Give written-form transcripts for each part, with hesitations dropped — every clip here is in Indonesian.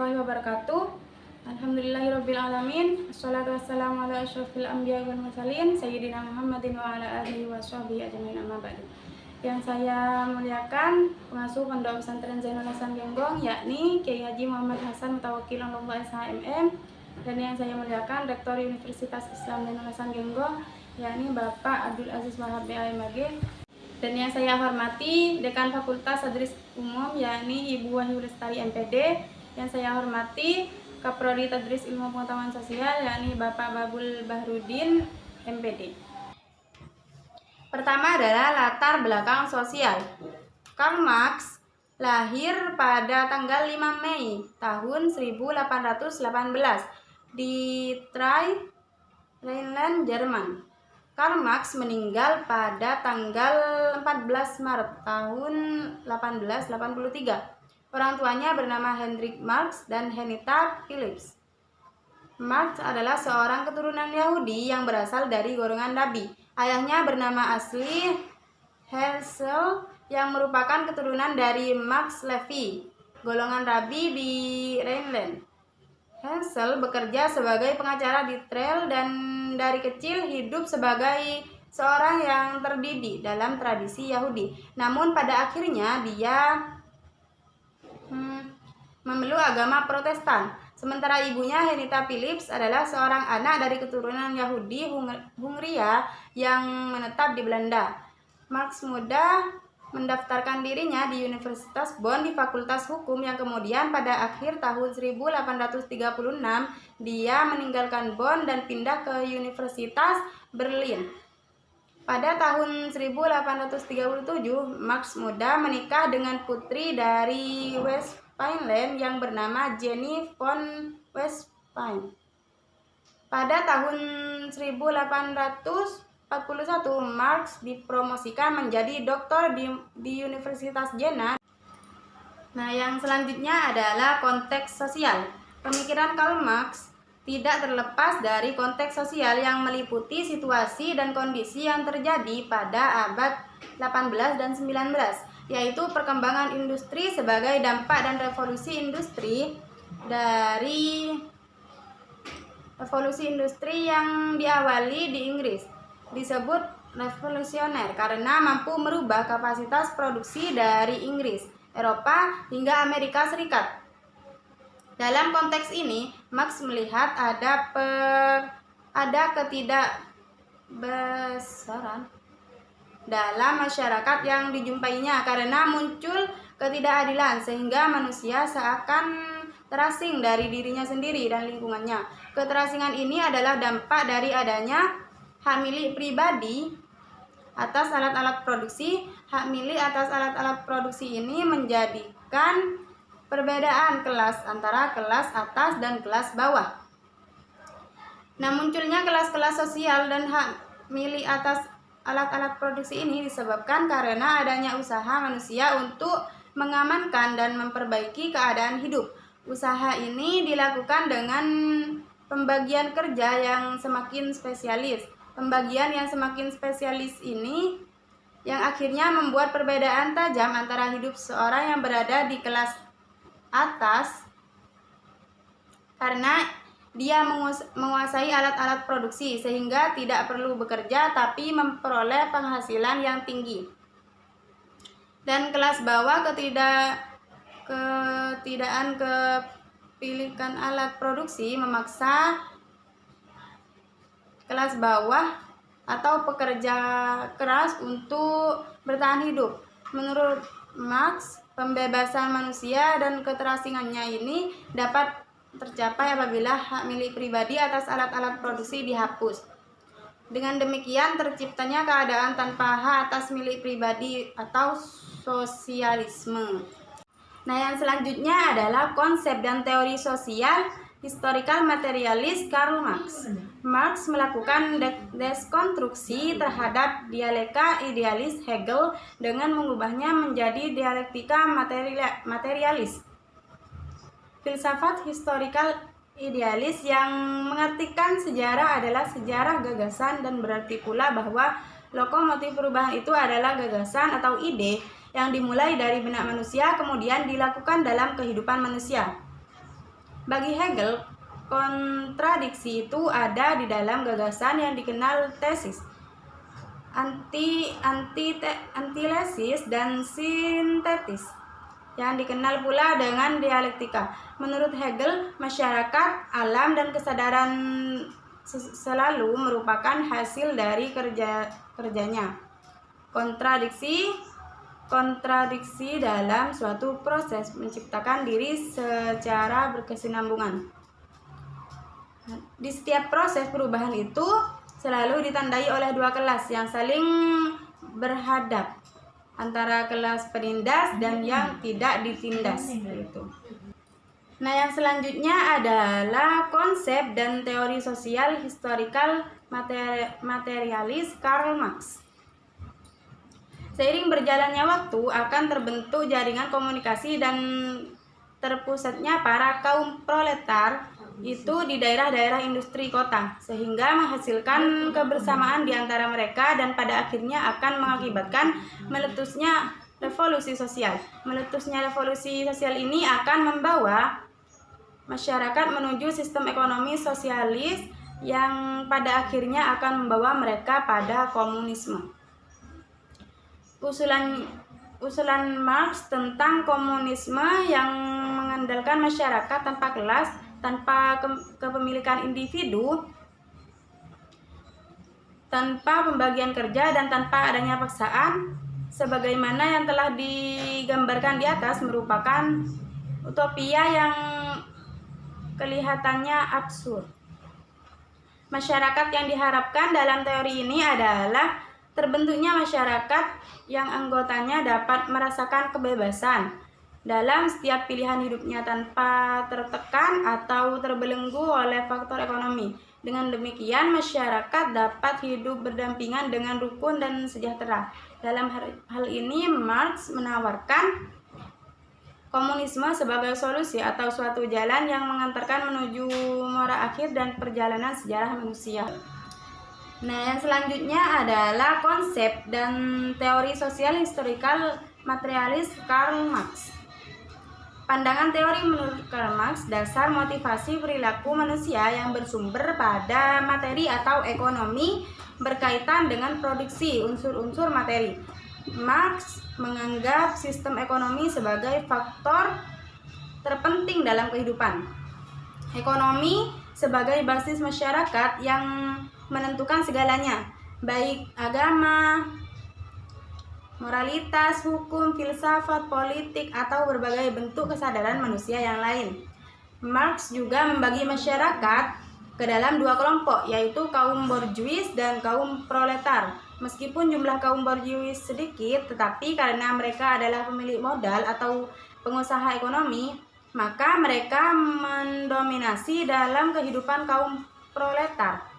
warahmatullahi wabarakatuh. Alhamdulillahirrabbilalamin. Assalatu wassalamu ala asyrafil anbiya wal mursalin Sayyidina Muhammadin wa ala alihi wa sahbihi ajmain, amma ba'du. Yang saya muliakan pengasuh Pondok Pesantren Zainul Hasan Genggong, yakni Kiai Haji Muhammad Hasan Mutawakil Allah SHMM. Dan yang saya muliakan Rektor Universitas Islam Zainul Hasan Genggong, yakni Bapak Abdul Aziz Wahab BAMAG. Dan yang saya hormati Dekan Fakultas Tadris Umum, yakni Ibu Wahyu Lestari MPD. Yang saya hormati Kaprodi Tadris Ilmu Pengetahuan Sosial, yakni Bapak Babul Bahrudin MPD. Pertama adalah latar belakang sosial. Karl Marx lahir pada tanggal 5 Mei tahun 1818 di Trier, Rhineland, Jerman. Karl Marx meninggal pada tanggal 14 Maret tahun 1883. Orang tuanya bernama Hendrik Marx dan Henita Phillips. Marx adalah seorang keturunan Yahudi yang berasal dari golongan Rabi. Ayahnya bernama asli Herzl yang merupakan keturunan dari Max Levy, golongan Rabi di Rhineland. Herzl bekerja sebagai pengacara di Trier dan dari kecil hidup sebagai seorang yang terdidik dalam tradisi Yahudi. Namun pada akhirnya dia memeluk agama Protestan. Sementara ibunya Henita Phillips adalah seorang anak dari keturunan Yahudi Hungaria yang menetap di Belanda. Marx muda mendaftarkan dirinya di Universitas Bonn di Fakultas Hukum yang kemudian pada akhir tahun 1836 dia meninggalkan Bonn dan pindah ke Universitas Berlin. Pada tahun 1837 Marx muda menikah dengan putri dari Westphalen yang bernama Jenny von Westphalen. Pada tahun 1841 Marx dipromosikan menjadi doktor di Universitas Jena. Nah, yang selanjutnya adalah konteks sosial. Pemikiran Karl Marx tidak terlepas dari konteks sosial yang meliputi situasi dan kondisi yang terjadi pada abad 18 dan 19, yaitu perkembangan industri sebagai dampak dan revolusi industri yang diawali di Inggris. Disebut revolusioner karena mampu merubah kapasitas produksi dari Inggris, Eropa, hingga Amerika Serikat. Dalam konteks ini, Marx melihat ada ketidakbesaran dalam masyarakat yang dijumpainya karena muncul ketidakadilan sehingga manusia seakan terasing dari dirinya sendiri dan lingkungannya. Keterasingan ini adalah dampak dari adanya hak milik pribadi atas alat-alat produksi. Hak milik atas alat-alat produksi ini menjadikan perbedaan kelas antara kelas atas dan kelas bawah. Nah, munculnya kelas-kelas sosial dan hak milik atas alat-alat produksi ini disebabkan karena adanya usaha manusia untuk mengamankan dan memperbaiki keadaan hidup. Usaha ini dilakukan dengan pembagian kerja yang semakin spesialis. Pembagian yang semakin spesialis ini yang akhirnya membuat perbedaan tajam antara hidup seorang yang berada di kelas atas karena dia menguasai alat-alat produksi sehingga tidak perlu bekerja tapi memperoleh penghasilan yang tinggi. Dan kelas bawah ketidakpilihan alat produksi memaksa kelas bawah atau pekerja keras untuk bertahan hidup. Menurut Marx, pembebasan manusia dan keterasingannya ini dapat tercapai apabila hak milik pribadi atas alat-alat produksi dihapus. Dengan demikian terciptanya keadaan tanpa hak atas milik pribadi atau sosialisme. Nah, yang selanjutnya adalah konsep dan teori sosial historical materialis Karl Marx. Marx melakukan deskonstruksi terhadap dialektika idealis Hegel dengan mengubahnya menjadi dialektika materialis. Filsafat historical idealis yang mengartikan sejarah adalah sejarah gagasan dan berarti pula bahwa lokomotif perubahan itu adalah gagasan atau ide yang dimulai dari benak manusia kemudian dilakukan dalam kehidupan manusia. Bagi Hegel, kontradiksi itu ada di dalam gagasan yang dikenal tesis, antilesis, dan sintetis, yang dikenal pula dengan dialektika. Menurut Hegel, masyarakat, alam, dan kesadaran selalu merupakan hasil dari kerjanya. Kontradiksi dalam suatu proses menciptakan diri secara berkesinambungan. Di setiap proses perubahan itu selalu ditandai oleh dua kelas yang saling berhadap, antara kelas penindas dan yang tidak ditindas. Nah, yang selanjutnya adalah konsep dan teori sosial historical materialis Karl Marx. Seiring berjalannya waktu akan terbentuk jaringan komunikasi dan terpusatnya para kaum proletar itu di daerah-daerah industri kota, sehingga menghasilkan kebersamaan di antara mereka dan pada akhirnya akan mengakibatkan meletusnya revolusi sosial. Meletusnya revolusi sosial ini akan membawa masyarakat menuju sistem ekonomi sosialis yang pada akhirnya akan membawa mereka pada komunisme. Usulan Marx tentang komunisme yang mengandalkan masyarakat tanpa kelas, tanpa kepemilikan individu, tanpa pembagian kerja, dan tanpa adanya paksaan, sebagaimana yang telah digambarkan di atas, merupakan utopia yang kelihatannya absurd. Masyarakat yang diharapkan dalam teori ini adalah terbentuknya masyarakat yang anggotanya dapat merasakan kebebasan dalam setiap pilihan hidupnya tanpa tertekan atau terbelenggu oleh faktor ekonomi. Dengan demikian, masyarakat dapat hidup berdampingan dengan rukun dan sejahtera. Dalam hal ini, Marx menawarkan komunisme sebagai solusi atau suatu jalan yang mengantarkan menuju muara akhir dan perjalanan sejarah manusia. Nah, yang selanjutnya adalah konsep dan teori sosial historical materialis Karl Marx. Pandangan teori menurut Karl Marx, dasar motivasi perilaku manusia yang bersumber pada materi atau ekonomi berkaitan dengan produksi unsur-unsur materi. Marx menganggap sistem ekonomi sebagai faktor terpenting dalam kehidupan. Ekonomi sebagai basis masyarakat yang menentukan segalanya, baik agama, moralitas, hukum, filsafat, politik, atau berbagai bentuk kesadaran manusia yang lain. Marx juga membagi masyarakat ke dalam dua kelompok, yaitu kaum borjuis dan kaum proletar. Meskipun jumlah kaum borjuis sedikit, tetapi karena mereka adalah pemilik modal atau pengusaha ekonomi, maka mereka mendominasi dalam kehidupan kaum proletar.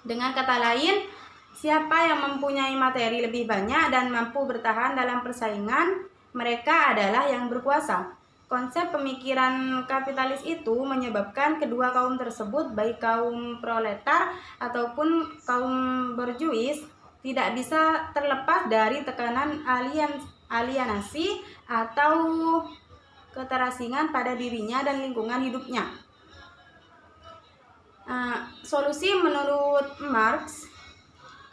Dengan kata lain, siapa yang mempunyai materi lebih banyak dan mampu bertahan dalam persaingan, mereka adalah yang berkuasa. Konsep pemikiran kapitalis itu menyebabkan kedua kaum tersebut, baik kaum proletar ataupun kaum borjuis, tidak bisa terlepas dari tekanan alienasi atau keterasingan pada dirinya dan lingkungan hidupnya. Solusi menurut Marx,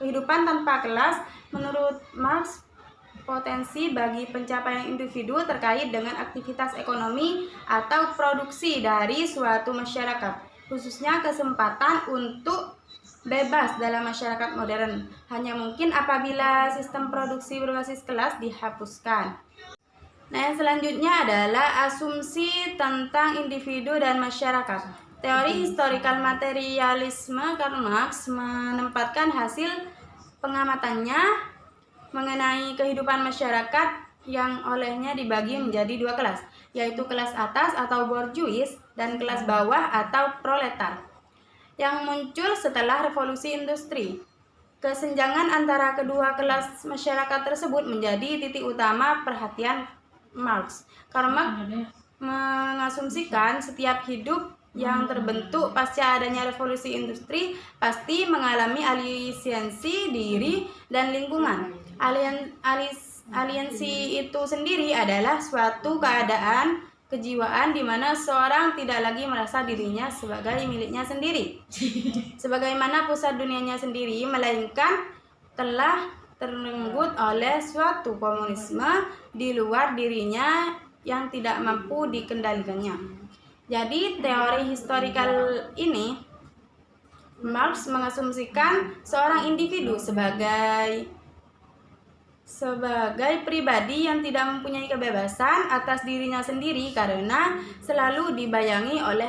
kehidupan tanpa kelas. Menurut Marx, potensi bagi pencapaian individu terkait dengan aktivitas ekonomi atau produksi dari suatu masyarakat, khususnya kesempatan untuk bebas dalam masyarakat modern, hanya mungkin apabila sistem produksi berbasis kelas dihapuskan. Nah, yang selanjutnya adalah asumsi tentang individu dan masyarakat. Teori historical materialisme Karl Marx menempatkan hasil pengamatannya mengenai kehidupan masyarakat yang olehnya dibagi menjadi dua kelas, yaitu kelas atas atau borjuis dan kelas bawah atau proletar, yang muncul setelah revolusi industri. Kesenjangan antara kedua kelas masyarakat tersebut menjadi titik utama perhatian Marx. Karl Marx mengasumsikan setiap hidup yang terbentuk pasca adanya revolusi industri pasti mengalami aliensi diri dan lingkungan. Aliensi itu sendiri adalah suatu keadaan kejiwaan di mana seorang tidak lagi merasa dirinya sebagai miliknya sendiri, sebagaimana pusat dunianya sendiri, melainkan telah terenggut oleh suatu komunisme di luar dirinya yang tidak mampu dikendalikannya. Jadi teori historikal ini, Marx mengasumsikan seorang individu sebagai pribadi yang tidak mempunyai kebebasan atas dirinya sendiri karena selalu dibayangi oleh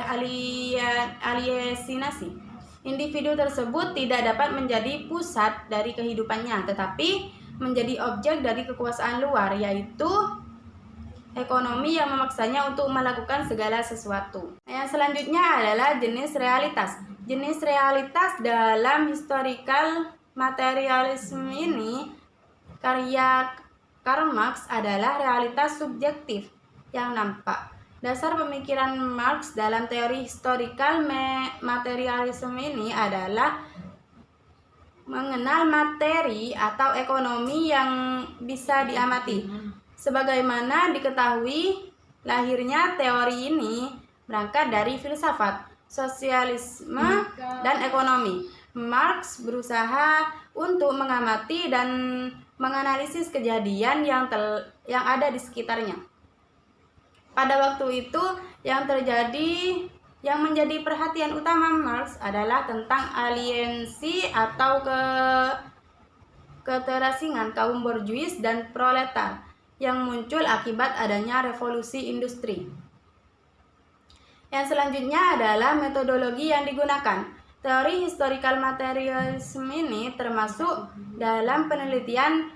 aliesinasi. Individu tersebut tidak dapat menjadi pusat dari kehidupannya, tetapi menjadi objek dari kekuasaan luar, yaitu ekonomi yang memaksanya untuk melakukan segala sesuatu. Yang selanjutnya adalah jenis realitas. Jenis realitas dalam historical materialism ini, karya Karl Marx, adalah realitas subjektif yang nampak. Dasar pemikiran Marx dalam teori historical materialism ini adalah mengenal materi atau ekonomi yang bisa diamati. Sebagaimana diketahui, lahirnya teori ini berangkat dari filsafat, sosialisme, dan ekonomi. Marx berusaha untuk mengamati dan menganalisis kejadian yang ada di sekitarnya. Pada waktu itu yang menjadi perhatian utama Marx adalah tentang aliensi atau keterasingan kaum borjuis dan proletar yang muncul akibat adanya revolusi industri. Yang selanjutnya adalah metodologi yang digunakan. Teori historical materialism ini termasuk dalam penelitian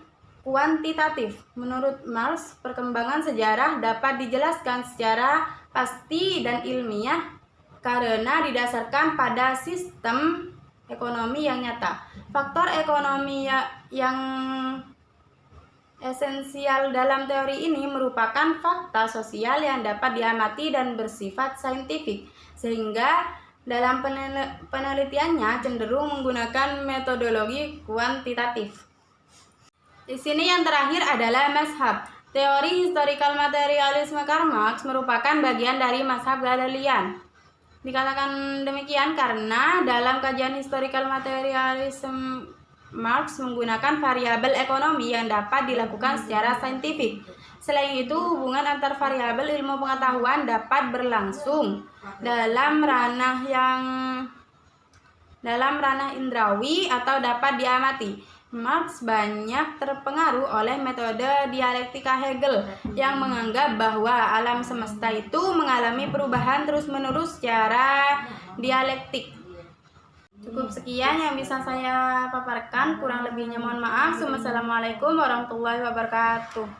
kuantitatif. Menurut Marx, perkembangan sejarah dapat dijelaskan secara pasti dan ilmiah karena didasarkan pada sistem ekonomi yang nyata. Faktor ekonomi yang esensial dalam teori ini merupakan fakta sosial yang dapat diamati dan bersifat saintifik, sehingga dalam penelitiannya cenderung menggunakan metodologi kuantitatif. Di sini yang terakhir adalah mazhab. Teori historical materialisme Karl Marx merupakan bagian dari mazhab Gadalian. Dikatakan demikian karena dalam kajian historical materialism Marx menggunakan variabel ekonomi yang dapat dilakukan secara saintifik. Selain itu, hubungan antar variabel ilmu pengetahuan dapat berlangsung dalam ranah indrawi atau dapat diamati. Marx banyak terpengaruh oleh metode dialektika Hegel yang menganggap bahwa alam semesta itu mengalami perubahan terus-menerus secara dialektik. Cukup sekian yang bisa saya paparkan, kurang lebihnya mohon maaf. Wassalamualaikum warahmatullahi wabarakatuh.